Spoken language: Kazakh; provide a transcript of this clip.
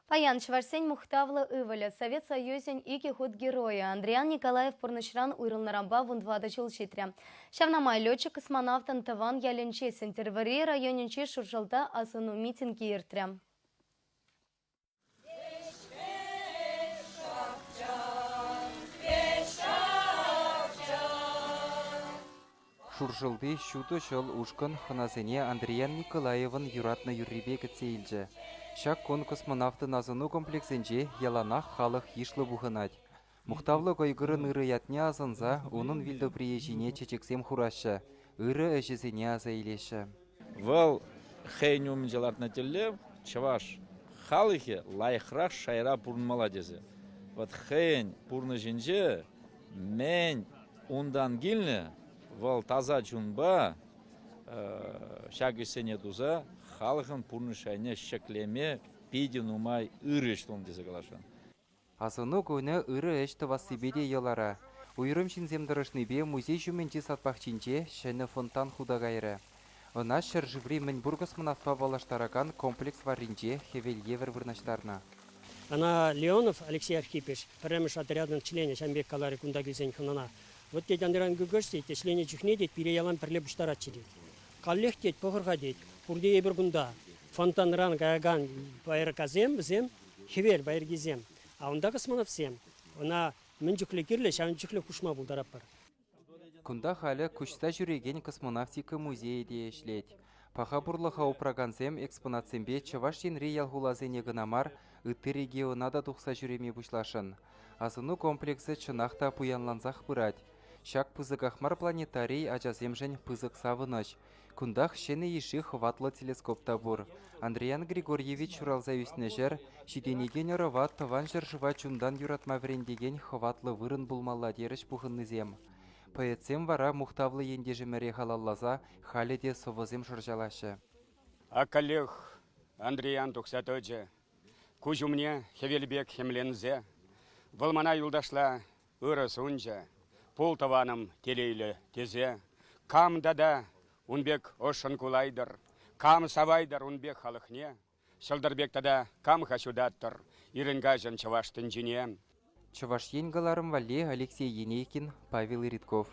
Паян Чварсень Мухтавла Ываля, Совет Союзен ики ход героя. Андриан Николаев Порнышран уйрылнарамба вундвада чулчитря. Шавнамай летчик-космонавтан Таван Яленче Сентервари районенче шуржалда асыну митинги иртря. Шуржылды шуты жыл ушкан ханасене Андриан Николаевын юратна юррибе кітсейлжі. Шак кон космонавты назыну комплексенже яланах халық ишлы бұғынат. Мұқтавлы койгырын ыры ятне азынза, оның вилді приезжіне чечексем хурашы, ыры әжізіне аза илеші. Вал хейнюм жалатна телле, чаваш халыхе лайхрах шайра пурнмала дезе. Вот хейн пурны жинже, мен ундан гильне, вал таза чунба, шагысене дуза, халыхын пурны шайне шеклеме, пидин умай ырыштон дезе галашан. Азыну көне ыры әшті васыбеде елара. Уйрым шинземдырышныбе музей жүменче сатпақчинче шәні фонтан худагайры. Она шаржыври Мэньбур космонавтва балаштараган комплекс варинче хевельевер вырнаштарна. Она Леонов Алексей Архипович, премеш отрядный член Шамбек Калари Кундагизень Хунана. Вот те дандеран гугошти, те члены чухнедет, переялам перлебуштарачидет. Каллехтет, похорхадет, пурде ебергунда, фонтанран гааган байраказем, зем, хевель байргизем. А онда космонавт всем. Она мэнчухле кирле, шанчухле кушма булдараппар. Кунда халі күшті жүреген космонавтика музейі де ешлет. Паха бұрлыға упраганзем экспонатсембе Чаваштин реял хулазене гынамар үтті регионада тұқса жүреме бұшлашын. Азыну комплексі чынақта пуянланзақ бұрад. Шак пызығақмар планетарий ажазем жын пызық савыныш. Кундах шені еші хватлы телескопта бұр. Андриан Григорьевич уралза үснежер, шиденеген ұрыва таван жыржыва чундан юратма врендеген хватлы вырын бұлмалла деріш бұғыннызем. Поэтсем вара Мухтавлы ендежімере халаллаза халеде совозем шыржалашы. А коллег Андриан Тухсатоджи, кужумне хевелбек хемлензе, валмана юлдашла ыры сунжа, пол таваным телейлі тезе, кам дада унбек ошын кулайдыр, кам савайдыр унбек халықне, шылдырбек тада кам хашудаттыр, ирінгажын чаваштын жіне. Чаваш енгаларым вале Алексей Енейкин, Павел Иритков.